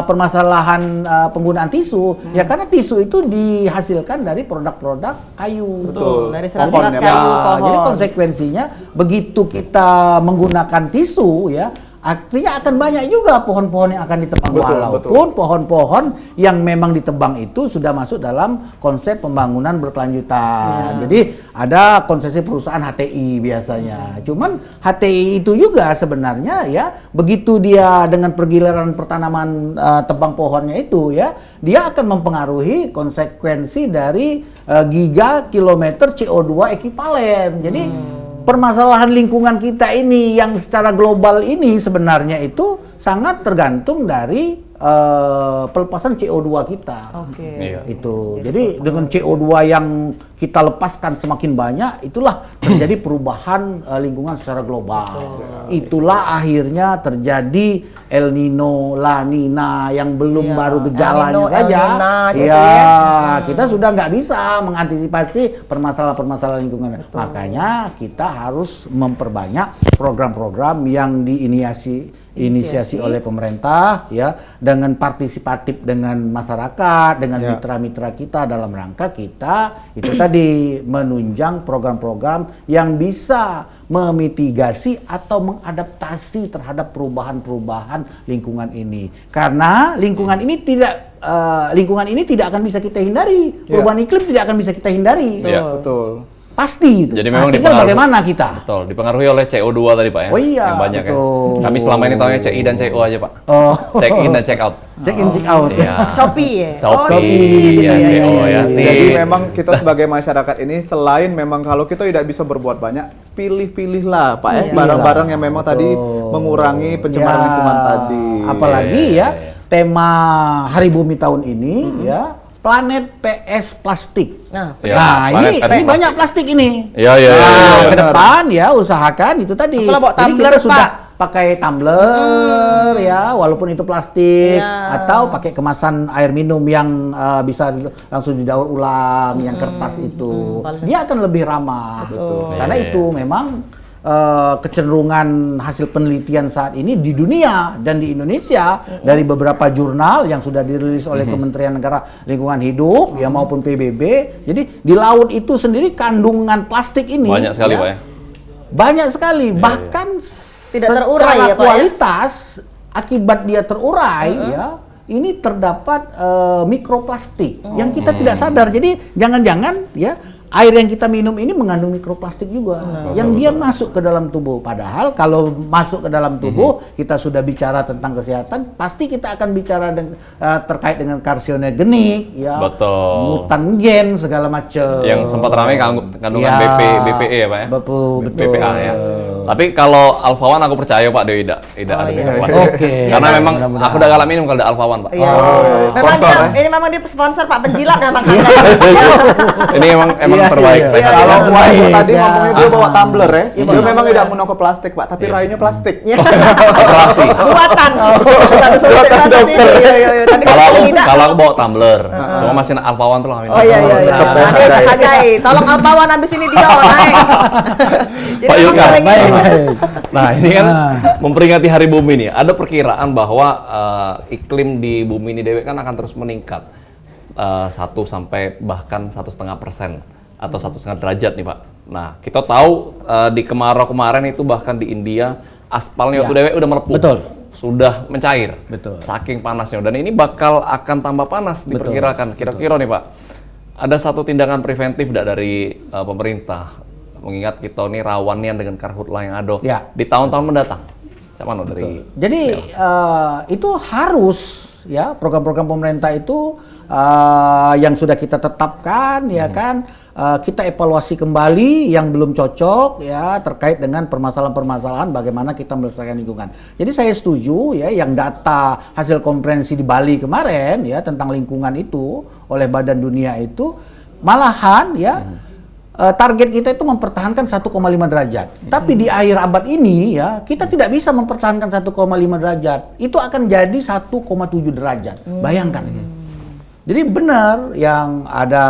permasalahan penggunaan tisu ya karena tisu itu dihasilkan dari produk-produk kayu. Betul. Dari Pohon serat-serat ya, kayu Pak. pohon. Jadi konsekuensinya begitu kita menggunakan tisu ya artinya akan banyak juga pohon-pohon yang akan ditebang Betul, walaupun pohon-pohon yang memang ditebang itu sudah masuk dalam konsep pembangunan berkelanjutan. Jadi ada konsesi perusahaan HTI biasanya. Cuman HTI itu juga sebenarnya ya begitu dia dengan pergiliran pertanaman tebang pohonnya itu ya dia akan mempengaruhi konsekuensi dari giga kilometer CO2 ekivalen. Jadi permasalahan lingkungan kita ini yang secara global ini sebenarnya itu sangat tergantung dari pelepasan CO2 kita. Oke. Iya. Itu. Jadi dengan CO2 yang kita lepaskan semakin banyak, itulah terjadi perubahan lingkungan secara global. Itulah akhirnya terjadi El Nino, La Nina yang belum Iya. baru El gejalanya Nino, El saja. Nina, gitu Iya, ya. kita sudah nggak bisa mengantisipasi permasalahan-permasalahan lingkungan. Makanya kita harus memperbanyak program-program yang inisiasi oleh pemerintah ya dengan partisipatif dengan masyarakat dengan mitra-mitra kita dalam rangka kita itu tadi menunjang program-program yang bisa memitigasi atau mengadaptasi terhadap perubahan-perubahan lingkungan ini karena lingkungan ini tidak akan bisa kita hindari perubahan iklim tidak akan bisa kita hindari. Iya. Betul. pasti itu. Jadi memang tinggal bagaimana kita. Betul, dipengaruhi oleh CO2 tadi Pak ya. Oh iya, yang banyak betul. ya. Kami selama ini tahunya CI dan CO aja Pak. Oh. Check in dan check out. Check in check out. Iya. Shopee ya. Shopee, gitu ya, ya, CO ya. Jadi memang kita sebagai masyarakat ini selain memang kalau kita tidak bisa berbuat banyak, pilih-pilihlah Pak Iya. barang-barang yang memang tadi mengurangi pencemaran Ya, lingkungan tadi. Apalagi Iya, ya, tema Hari Bumi tahun ini ya, planet PS plastik. Nah, Ya, Nah, planet ini PS banyak plastik ini. Iya, iya, iya, Nah, iya. ke depan ya usahakan itu tadi. Kalau bawa Jadi tumbler, kita sudah Pak. pakai tumbler ya, walaupun itu plastik, Iya. atau pakai kemasan air minum yang bisa langsung didaur ulang, yang kertas itu. Dia akan lebih ramah. Karena Iya, itu memang kecenderungan hasil penelitian saat ini di dunia dan di Indonesia dari beberapa jurnal yang sudah dirilis oleh Kementerian Negara Lingkungan Hidup ya maupun PBB. Jadi di laut itu sendiri kandungan plastik ini Banyak sekali Pak ya. banyak sekali, bahkan Tidak terurai secara ya, Pak, ya? kualitas akibat dia terurai ya, ini terdapat mikroplastik yang kita tidak sadar. Jadi jangan-jangan ya air yang kita minum ini mengandung mikroplastik juga yang dia masuk ke dalam tubuh. Padahal kalau masuk ke dalam tubuh kita sudah bicara tentang kesehatan, pasti kita akan bicara terkait dengan karsinogenik ya, Betul. mutagen segala macam. Yang sempat ramai kandungan Ya, BPE ya Pak ya. Betul, betul. BPA ya. Tapi kalau Alphawan aku percaya Pak dia tidak ada mikroplastik. Oke. Karena Ya, memang mudah-mudahan. aku udah gak minum kalau ada Alphawan Pak. Iya. Memang sponsor, dia, ya? ini memang dia sponsor Pak penjilat memang. Ini emang Iya, terbaik. iya. Sehat. Kalau Iya, Wahyu iya. tadi ngomongnya dia bawa tumbler ya, dia bawa memang tumbler. tidak menggunakan plastik Pak, tapi rainya plastik. Operasi. Buatan. Satu sana sini. Iya. Tadi Kalau kan aku tidak. kalau aku bawa tumbler, cuma masih Alphawan tuh lah. Oh iya. Nah, dia sebagai tolong Alpawan habis ini dia naik. Jadi Pak memang Yulka, paling baik, ini. baik. Nah ini kan memperingati Hari Bumi nih. Ada perkiraan bahwa iklim di bumi ini dewe kan akan terus meningkat 1 sampai bahkan 1,5% atau 1,5 derajat nih Pak. Nah kita tahu di kemarau kemarin itu bahkan di India aspalnya Ya. waktu dewe udah melepuh. Betul. Sudah mencair. Betul. Saking panasnya dan ini bakal akan tambah panas diperkirakan. Kira-kira nih Pak, ada satu tindakan preventif tidak dari pemerintah? Mengingat kita ini rawannya dengan karhutlah yang ada Ya. di tahun-tahun mendatang. Sama dari Jadi itu harus ya program-program pemerintah itu yang sudah kita tetapkan ya kan kita evaluasi kembali yang belum cocok ya terkait dengan permasalahan-permasalahan bagaimana kita melestarikan lingkungan. Jadi saya setuju ya yang data hasil konferensi di Bali kemarin ya tentang lingkungan itu oleh Badan Dunia itu malahan ya target kita itu mempertahankan 1,5 derajat. Tapi di akhir abad ini ya, kita tidak bisa mempertahankan 1,5 derajat. Itu akan jadi 1,7 derajat. Bayangkan. Jadi benar yang ada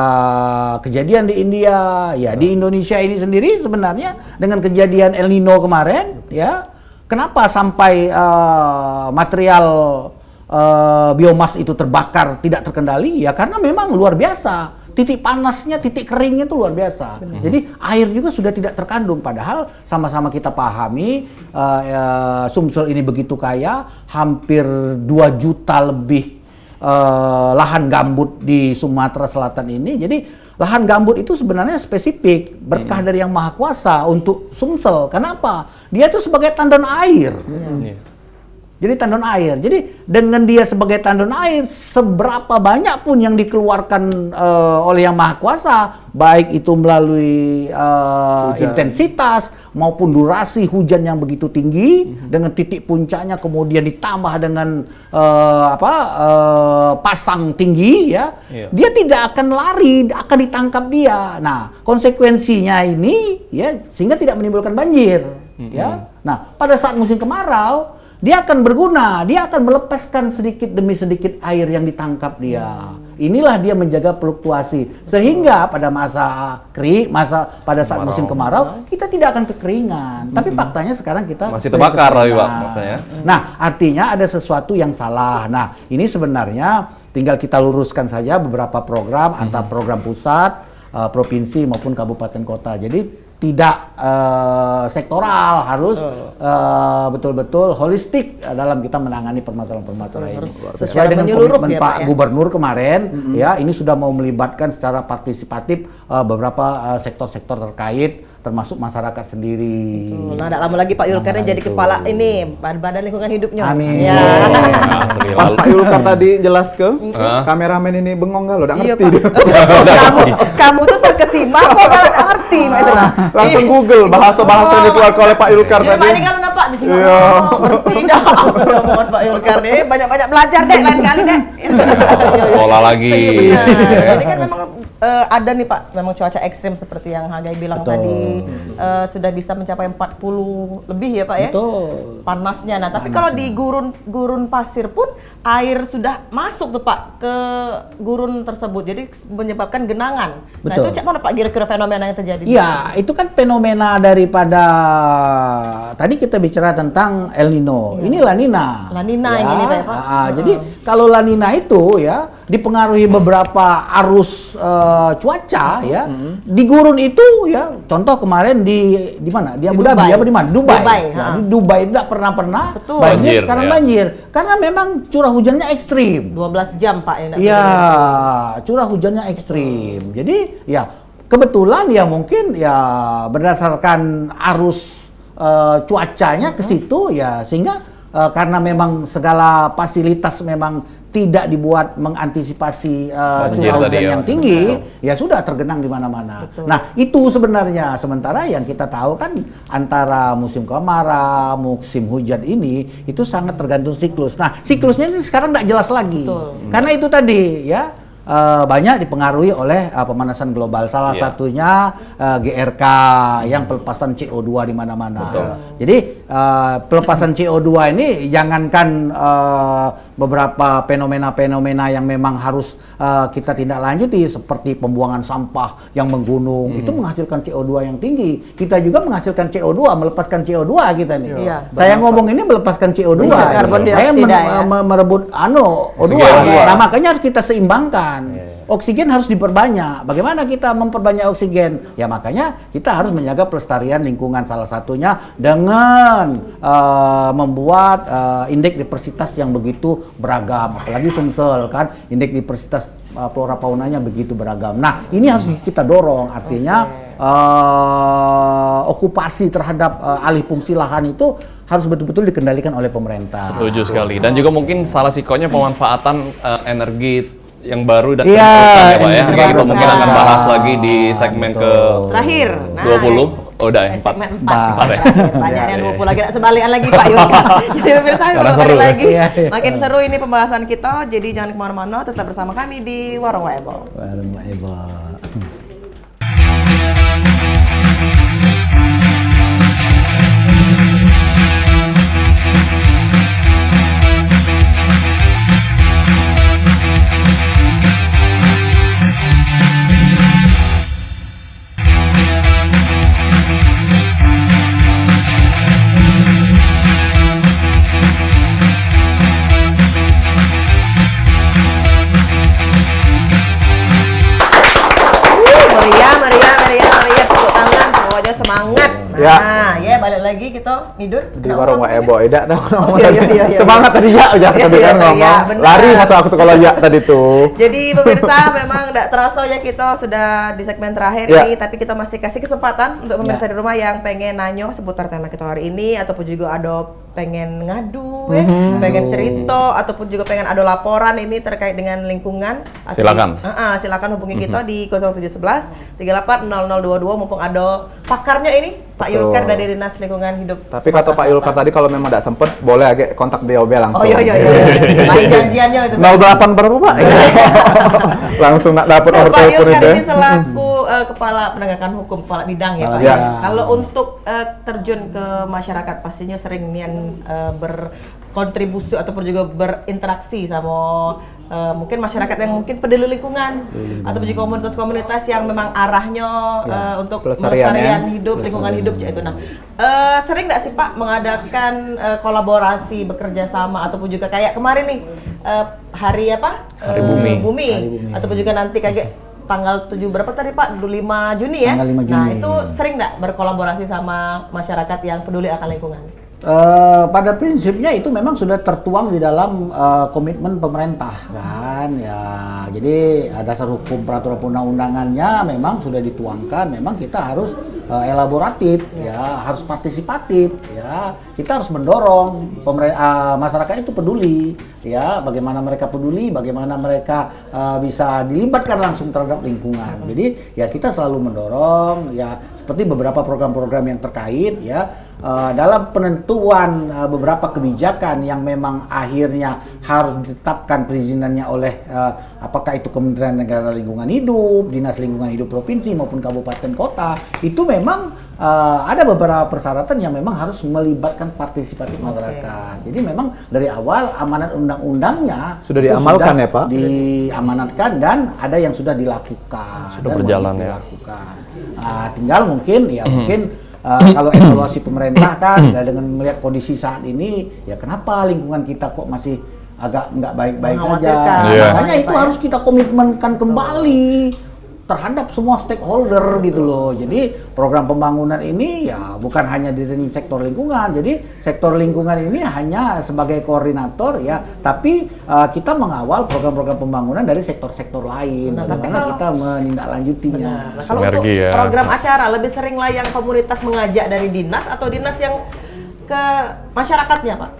kejadian di India, ya di Indonesia ini sendiri sebenarnya dengan kejadian El Nino kemarin, ya. Kenapa sampai material biomas itu terbakar tidak terkendali? Ya karena memang luar biasa. Titik panasnya, titik keringnya itu luar biasa. Jadi air juga sudah tidak terkandung. Padahal sama-sama kita pahami Sumsel ini begitu kaya, hampir 2 juta lebih lahan gambut di Sumatera Selatan ini. Jadi lahan gambut itu sebenarnya spesifik, berkah dari Yang Maha Kuasa untuk Sumsel. Kenapa? Dia itu sebagai tandon air. Jadi tandon air. Jadi dengan dia sebagai tandon air, seberapa banyak pun yang dikeluarkan oleh Yang Maha Kuasa, baik itu melalui intensitas maupun durasi hujan yang begitu tinggi, dengan titik puncaknya kemudian ditambah dengan pasang tinggi, ya, dia tidak akan lari, akan ditangkap dia. Nah, konsekuensinya ini, ya, sehingga tidak menimbulkan banjir, ya. Nah, pada saat musim kemarau dia akan berguna, dia akan melepaskan sedikit demi sedikit air yang ditangkap dia. Inilah dia menjaga fluktuasi. Sehingga pada pada saat musim kemarau, kita tidak akan kekeringan. Tapi faktanya sekarang kita masih sering terbakar lah, Pak, kekeringan. maksudnya. Nah, artinya ada sesuatu yang salah. Nah, ini sebenarnya tinggal kita luruskan saja beberapa program, antar program pusat, provinsi maupun kabupaten kota. Jadi tidak sektoral, harus betul-betul holistik dalam kita menangani permasalahan-permasalahan ini. Sesuai dengan menyeluruh komitmen ya, Pak Pak, ya? Gubernur kemarin, ya ini sudah mau melibatkan secara partisipatif beberapa sektor-sektor terkait, termasuk masyarakat sendiri. Nah, tidak lama lagi Pak Yulkar jadi kepala ini Badan Lingkungan Hidupnya. Amin. Ya. Pas Pak Yulkar tadi jelas ke kameramen ini bengong gak lo, udah Iya, ngerti Pak. dia. kamu tuh terkesima kok nggak ngerti itu lah. Langsung Google bahasa-bahasa yang dikeluarkan oleh Pak Yulkar Iya, tadi. Pak, ini kalau nampak di sini. Iya. Ngerti dah. Omongan Pak Yulkar nih banyak-banyak belajar deh lain kali deh. Sekolah lagi. Benar. Jadi kan memang ada nih Pak, memang cuaca ekstrim seperti yang Hagai bilang tadi, sudah bisa mencapai 40 lebih ya Pak ya? Betul. Panasnya. Nah, tapi kalau di gurun pasir pun air sudah masuk tuh Pak ke gurun tersebut, jadi menyebabkan genangan. Nah, Betul. itu cek mana Pak kira-kira fenomena yang terjadi? Iya, itu kan fenomena daripada tadi kita bicara tentang El Nino. Ini La Nina. La Nina yang ini, Pak. Jadi kalau La Nina itu ya dipengaruhi beberapa arus cuaca ya. Di gurun itu ya, contoh kemarin di mana? Di Abu Dhabi Dubai. apa di mana? Dubai. Dubai, Ya, ha. di Dubai tidak pernah Betul. banjir, Banjir, karena ya. banjir. Karena memang curah hujannya ekstrim. 12 jam Pak yang Iya, curah hujannya ekstrim. Jadi ya kebetulan ya mungkin ya berdasarkan arus cuacanya ke situ ya, sehingga karena memang segala fasilitas memang tidak dibuat mengantisipasi Banjir curah tadi hujan ya. yang tinggi, ya sudah tergenang di mana-mana. Nah, itu sebenarnya. Sementara yang kita tahu kan antara musim kemarau, musim hujan ini itu sangat tergantung siklus. Nah, siklusnya ini sekarang tidak jelas lagi. Betul. Karena itu tadi ya banyak dipengaruhi oleh pemanasan global. Salah Iya. satunya GRK yang pelepasan CO2 di mana-mana. Jadi pelepasan CO2 ini jangankan beberapa fenomena-fenomena yang memang harus kita tindak lanjuti seperti pembuangan sampah yang menggunung, itu menghasilkan CO2 yang tinggi. Kita juga menghasilkan CO2, melepaskan CO2 kita nih. Iya. Saya ngomong ini melepaskan CO2. Iya, karbon Saya dioksida ya. merebut O2. Oksigen. Nah, makanya harus kita seimbangkan. Oksigen harus diperbanyak. Bagaimana kita memperbanyak oksigen? Ya makanya kita harus menjaga pelestarian lingkungan, salah satunya dengan membuat indeks diversitas yang begitu beragam. Apalagi Sumsel kan, indeks diversitas flora faunanya begitu beragam. Nah, ini harus kita dorong. Artinya okupasi terhadap alih fungsi lahan itu harus betul-betul dikendalikan oleh pemerintah. Setuju sekali. Dan juga mungkin salah sikonya pemanfaatan energi yang baru dan Iya, terbarukan ya Pak ya. energi Kita terbarukan. mungkin akan bahas lagi di segmen ke Terakhir. Nah, 20. Oh, udah ya, 4. segmen 4. Empat. Banyak Iya, yang iya. 20 lagi, sebalikan lagi Pak Yulkar. Jadi pemirsa Karena beberapa kali seru ya. lagi. Iya, iya. Makin seru ini pembahasan kita, jadi jangan kemana-mana, tetap bersama kami di Warung Waebo. Warung Waebo. Meriah, tepuk tangan, pokoknya semangat. Ya. Nah, ya balik lagi kita hidup Di warung Waebo, Eda tahu iya. semangat tadi ya, Iya, tadi iya, kan iya, ngomong. benar. Lari masuk aku tuh kalau ya tadi tuh. Jadi pemirsa memang tidak terasa ya kita sudah di segmen terakhir Ya. ini, tapi kita masih kasih kesempatan untuk pemirsa di rumah yang pengen nanyo seputar tema kita hari ini, ataupun juga ada pengen ngadu, pengen cerita, ataupun juga pengen ada laporan ini terkait dengan lingkungan. Silakan. Silakan hubungi kita di 0711 380022 mumpung ada pakarnya ini Pak Betul. Yulkar dari Dinas Lingkungan Hidup. Tapi kata Pak Yulkar tadi kalau memang tidak sempet boleh agak kontak DOB langsung. Oh iya. Baik janjiannya itu. 08 berapa Pak? Langsung nak dapat nomor Pak telepon Yulkar itu. ini selaku kepala penegakan hukum, kepala bidang ya Pak. bidang. Ya. Kalau untuk terjun ke masyarakat pastinya sering nian berkontribusi ataupun juga berinteraksi sama mungkin masyarakat yang mungkin peduli lingkungan ataupun juga komunitas-komunitas yang memang arahnya untuk pelestarian, pelestarian ya. hidup, lingkungan hidup itu. Nah, sering nggak sih Pak mengadakan kolaborasi, bekerja sama ataupun juga kayak kemarin nih hari apa? Hari Bumi. Ataupun juga nanti kayak tanggal 7 berapa tadi Pak? 5 Juni ya? Tanggal 5 Juni. Nah, itu sering nggak berkolaborasi sama masyarakat yang peduli akan lingkungan? Pada prinsipnya itu memang sudah tertuang di dalam komitmen pemerintah kan ya. Jadi dasar hukum peraturan undang-undangannya memang sudah dituangkan. Memang kita harus elaboratif ya, harus partisipatif ya. Kita harus mendorong masyarakat itu peduli ya. Bagaimana mereka peduli, bagaimana mereka bisa dilibatkan langsung terhadap lingkungan. Jadi ya kita selalu mendorong ya, seperti beberapa program-program yang terkait ya. Dalam penentuan beberapa kebijakan yang memang akhirnya harus ditetapkan perizinannya oleh apakah itu Kementerian Negara Lingkungan Hidup, Dinas Lingkungan Hidup Provinsi maupun Kabupaten Kota, itu memang ada beberapa persyaratan yang memang harus melibatkan partisipatif masyarakat. Jadi memang dari awal amanat undang-undangnya Sudah itu diamalkan sudah ya, Pak? diamanatkan dan ada yang sudah dilakukan. Sudah dan berjalan wajib ya. dilakukan. Tinggal mungkin ya mungkin kalau evaluasi pemerintah kan dengan melihat kondisi saat ini, ya kenapa lingkungan kita kok masih agak nggak baik-baik saja. Mengkhawatirkan. Iya. Makanya itu harus kita komitmenkan kembali terhadap semua stakeholder gitu loh. Jadi program pembangunan ini ya bukan hanya di sektor lingkungan. Jadi sektor lingkungan ini hanya sebagai koordinator ya, tapi kita mengawal program-program pembangunan dari sektor-sektor lain. Nah, tapi Bagaimana kalau- kita menindaklanjutinya. Nah, kalau untuk Sinergi ya. program acara lebih sering lah yang komunitas mengajak dari dinas atau dinas yang ke masyarakatnya Pak?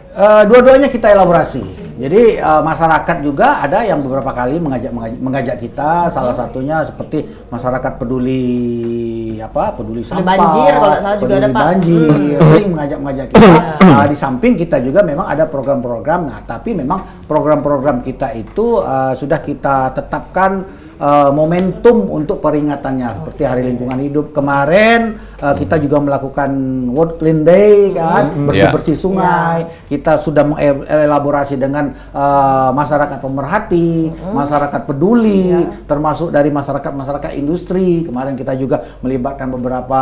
Dua-duanya kita elaborasi. Jadi masyarakat juga ada yang beberapa kali mengajak kita. Salah satunya seperti masyarakat peduli sampah, banjir, kalau nggak salah juga ada, peduli Pak. banjir, sering mengajak kita. Di samping kita juga memang ada program-program. Nah, tapi memang program-program kita itu sudah kita tetapkan momentum untuk peringatannya, seperti Hari Lingkungan Hidup kemarin. Kita juga melakukan World Clean Day kan, bersih-bersih sungai. Kita sudah mengelaborasi dengan masyarakat pemerhati, masyarakat peduli, termasuk dari masyarakat industri. Kemarin kita juga melibatkan beberapa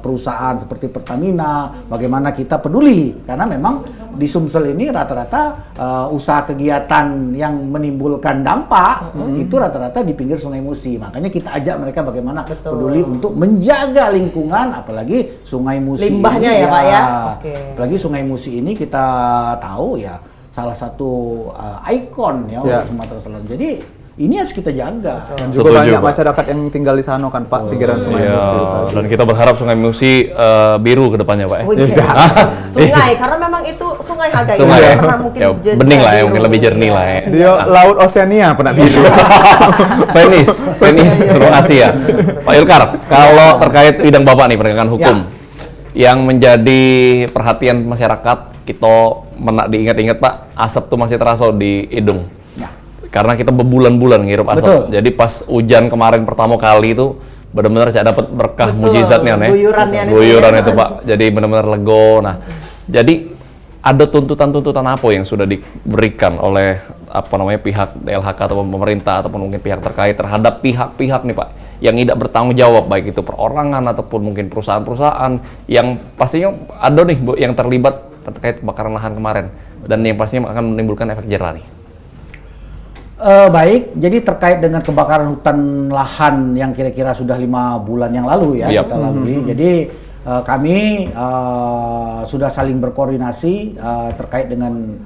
perusahaan seperti Pertamina. Bagaimana kita peduli, karena memang di Sumsel ini rata-rata usaha kegiatan yang menimbulkan dampak itu rata-rata di pinggir Sungai Musi. Makanya kita ajak mereka bagaimana peduli untuk menjaga lingkungan, apalagi Sungai Musi Limbahnya ini ya, Pak, ya? Oke. Apalagi Sungai Musi ini kita tahu ya salah satu ikon ya untuk Sumatera Selatan. Jadi ini harus kita jaga. Dan juga Setuju, banyak Pak. masyarakat yang tinggal di sana kan Pak, pinggiran Sungai Iya, Musi tadi. dan kita berharap Sungai Musi biru ke depannya, Pak. Oh, iya. Sungai, karena memang itu sungai agak Sungai ya, ya? karena mungkin Ya, bening lah ya, mungkin lebih jernih lah ya. Dia Laut Oceania pernah biru. Penis, terima kasih ya. Pak Ilkar, kalau terkait bidang Bapak nih, penegakan hukum, yang menjadi perhatian masyarakat, kita diingat-ingat Pak, asap tuh masih terasa di hidung. Ya. Karena kita berbulan-bulan ngirup asap. Betul. Jadi pas hujan kemarin pertama kali itu benar-benar saya dapat berkah Betul, mujizatnya nih. guyurannya itu Guyuran ya. itu Pak. Jadi benar-benar lego. Nah, jadi ada tuntutan-tuntutan apa yang sudah diberikan oleh pihak DLHK ataupun pemerintah ataupun mungkin pihak terkait terhadap pihak-pihak nih Pak yang tidak bertanggung jawab, baik itu perorangan ataupun mungkin perusahaan-perusahaan yang pastinya ada nih Bu, yang terlibat terkait kebakaran lahan kemarin dan yang pastinya akan menimbulkan efek jerah nih. Baik, jadi terkait dengan kebakaran hutan lahan yang kira-kira sudah 5 bulan yang lalu ya Yap. kita lalui. Jadi kami sudah saling berkoordinasi terkait dengan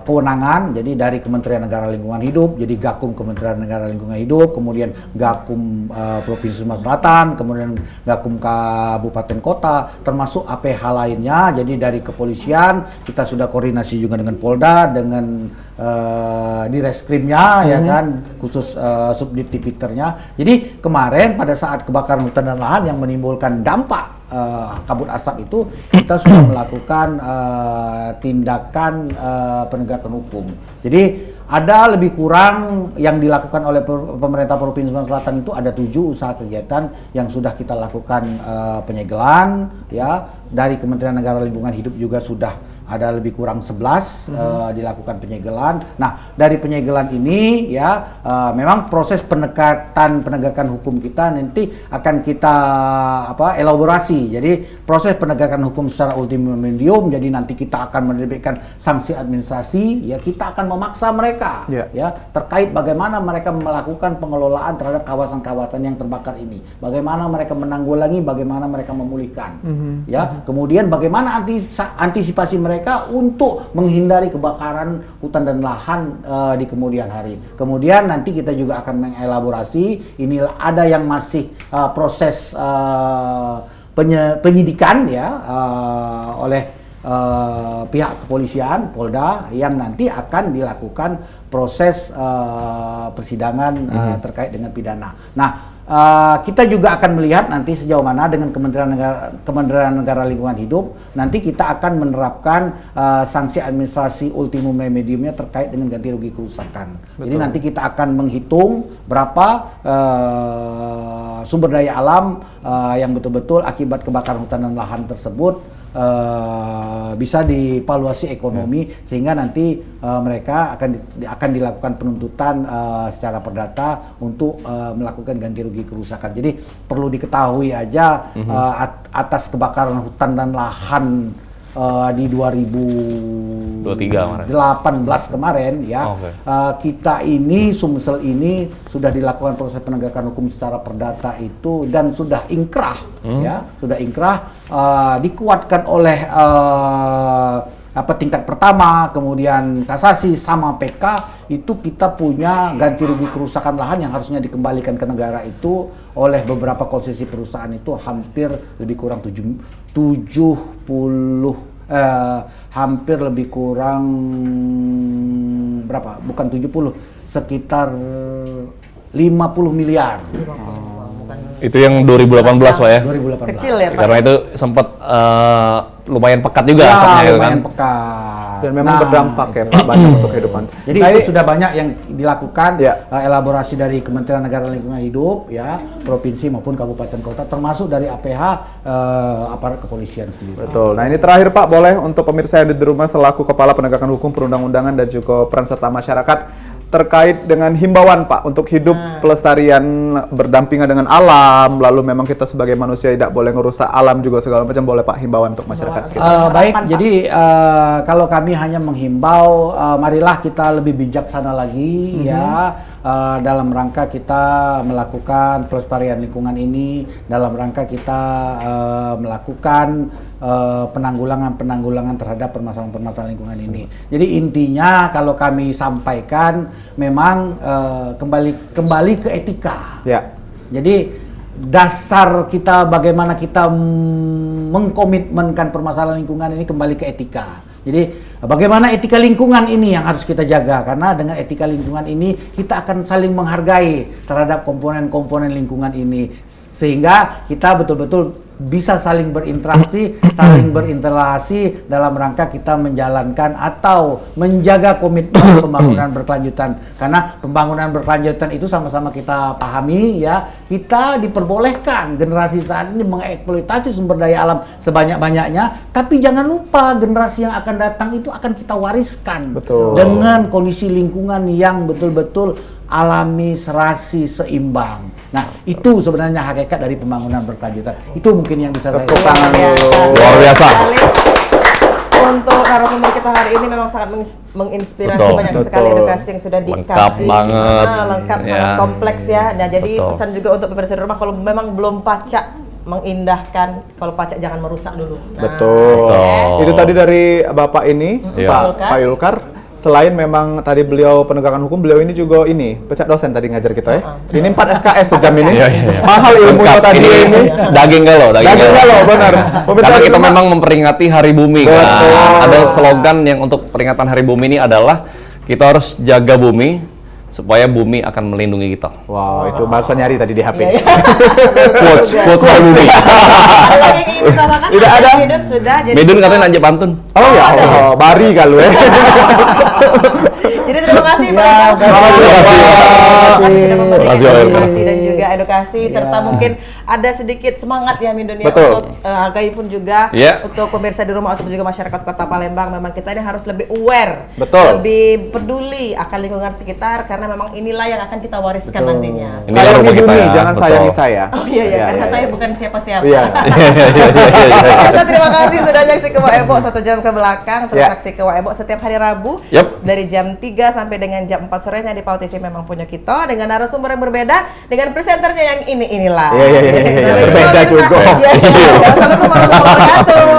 kewenangan, jadi dari Kementerian Negara Lingkungan Hidup, jadi Gakum Kementerian Negara Lingkungan Hidup, kemudian Gakum Provinsi Sumatera Selatan, kemudian Gakum Kabupaten Kota, termasuk APH lainnya. Jadi dari kepolisian kita sudah koordinasi juga dengan Polda, dengan di reskrimnya ya kan, khusus subdit tipiternya. Jadi kemarin pada saat kebakaran hutan dan lahan yang menimbulkan dampak kabut asap itu, kita sudah melakukan tindakan penegakan hukum. Jadi ada lebih kurang yang dilakukan oleh pemerintah Provinsi Sumatera Selatan itu ada 7 usaha kegiatan yang sudah kita lakukan penyegelan ya. Dari Kementerian Negara Lingkungan Hidup juga sudah ada lebih kurang 11 dilakukan penyegelan. Nah, dari penyegelan ini ya memang proses penegakan hukum kita nanti akan kita elaborasi. Jadi proses penegakan hukum secara ultimum medium, jadi nanti kita akan menerbitkan sanksi administrasi ya, kita akan memaksa mereka mereka Ya. ya terkait bagaimana mereka melakukan pengelolaan terhadap kawasan-kawasan yang terbakar ini, bagaimana mereka menanggulangi, bagaimana mereka memulihkan, ya. Kemudian bagaimana antisipasi mereka untuk menghindari kebakaran hutan dan lahan di kemudian hari. Kemudian nanti kita juga akan mengelaborasi, ini ada yang masih proses penyidikan ya oleh pihak kepolisian Polda yang nanti akan dilakukan proses persidangan terkait dengan pidana. Nah, kita juga akan melihat nanti sejauh mana dengan Kementerian Negara Lingkungan Hidup nanti kita akan menerapkan sanksi administrasi ultimum remediumnya terkait dengan ganti rugi kerusakan. Jadi nanti kita akan menghitung berapa sumber daya alam yang betul-betul akibat kebakaran hutan dan lahan tersebut bisa dievaluasi ekonomi sehingga nanti mereka akan dilakukan penuntutan secara perdata untuk melakukan ganti rugi kerusakan. Jadi perlu diketahui aja atas kebakaran hutan dan lahan di 2018 kemarin ya, kita ini Sumsel ini sudah dilakukan proses penegakan hukum secara perdata itu dan sudah ingkrah ya, sudah ingkrah, dikuatkan oleh tingkat pertama, kemudian kasasi sama PK, itu kita punya ganti rugi kerusakan lahan yang harusnya dikembalikan ke negara itu oleh beberapa konsesi perusahaan itu hampir lebih kurang sekitar 50 miliar. Itu yang 2018 Pak ya? 2018. Kecil ya Pak? Karena itu sempat lumayan pekat juga Ya, asapnya gitu kan. lumayan pekat. Dan memang berdampak ya Pak, banyak untuk kehidupan. Jadi Nah, itu sudah banyak yang dilakukan, Ya. elaborasi dari Kementerian Negara Lingkungan Hidup, ya, provinsi maupun kabupaten kota, termasuk dari APH, aparat kepolisian sendiri. Betul. Nah ini terakhir Pak, boleh untuk pemirsa yang di rumah selaku Kepala Penegakan Hukum Perundang-undangan dan juga peran serta masyarakat terkait dengan himbauan Pak untuk hidup pelestarian berdampingan dengan alam, lalu memang kita sebagai manusia tidak boleh ngerusak alam juga segala macam, boleh Pak himbauan untuk masyarakat sekitar. Baik, jadi kalau kami hanya menghimbau, marilah kita lebih bijaksana lagi ya, dalam rangka kita melakukan pelestarian lingkungan ini, dalam rangka kita melakukan penanggulangan terhadap permasalahan lingkungan ini. Jadi intinya kalau kami sampaikan memang kembali ke etika. Ya. Jadi dasar kita bagaimana kita mengkomitmenkan permasalahan lingkungan ini kembali ke etika. Jadi bagaimana etika lingkungan ini yang harus kita jaga, karena dengan etika lingkungan ini kita akan saling menghargai terhadap komponen-komponen lingkungan ini sehingga kita betul-betul bisa saling berinteraksi, saling berinteraksi dalam rangka kita menjalankan atau menjaga komitmen pembangunan berkelanjutan. Karena pembangunan berkelanjutan itu sama-sama kita pahami ya, kita diperbolehkan generasi saat ini mengeksploitasi sumber daya alam sebanyak-banyaknya, tapi jangan lupa generasi yang akan datang itu akan kita wariskan. Betul. Dengan kondisi lingkungan yang betul-betul alami, serasi, seimbang. Nah, itu sebenarnya hakikat dari pembangunan berkelanjutan. Itu mungkin yang bisa saya Tepuk tangan dulu. Luar biasa. Sekali. Untuk narasumber kita hari ini memang sangat menginspirasi, Betul, banyak betul. sekali edukasi yang sudah Lengkap dikasih. banget. Lengkap, Ya. sangat kompleks ya. Nah, jadi Betul. pesan juga untuk pemirsa di rumah, kalau memang belum pacak mengindahkan, kalau pacak jangan merusak dulu. Nah, Betul. Betul. Itu tadi dari Bapak ini, Iya. Pak Yulkar. Selain memang tadi beliau penegakan hukum, beliau ini juga ini pecah dosen tadi ngajar kita ya. Ini 4 SKS sejam ini. Iya, iya. Mahal ilmunya Lengkap. tadi ini. Daging galau, Daging galau, benar. Pemirsa Karena di kita rumah- memang memperingati Hari Bumi kan. Betul. Ada slogan yang untuk peringatan Hari Bumi ini adalah kita harus jaga bumi supaya bumi akan melindungi kita. Wow, itu barusan nyari tadi di HP. Iya, iya. Quotes Hari Bumi. Ada lagi yang ingin ditambahkan? Tidak ada. Medun sudah. Jadi Medun kita- katanya nanya pantun. Oh ya, oh, bari kalau ya. Jadi terima kasih Pak Ya, Yulkar. terima kasih. Sudah memberikan Terima kasih, informasi dan juga edukasi serta mungkin ada sedikit semangat ya Min Dunia Betul. untuk Gai pun juga Iya. untuk pemirsa di rumah ataupun juga masyarakat Kota Palembang, memang kita ini harus lebih aware, Betul. lebih peduli akan lingkungan sekitar karena memang inilah yang akan kita wariskan nantinya. Inilah Sayangi rumah kita bumi, ya, jangan betul. sayangi saya. Oh iya ya, karena iya, saya iya. bukan siapa-siapa. Iya. Pemirsa, terima kasih sudah nyaksikan Wak Ebo 1 jam ke belakang. Terus Ya. saksikan Wak Ebo setiap hari Rabu Yap. dari jam 3 sampai dengan jam 4 sorenya di PAL TV Memang Punya Kita dengan narasumber yang berbeda, dengan presenternya yang inilah. Iya, iya, iya, iya, Sampai jumpa, berbeda pemirsa. juga. Iya, iya. Wassalamualaikum warahmatullahi wabarakatuh.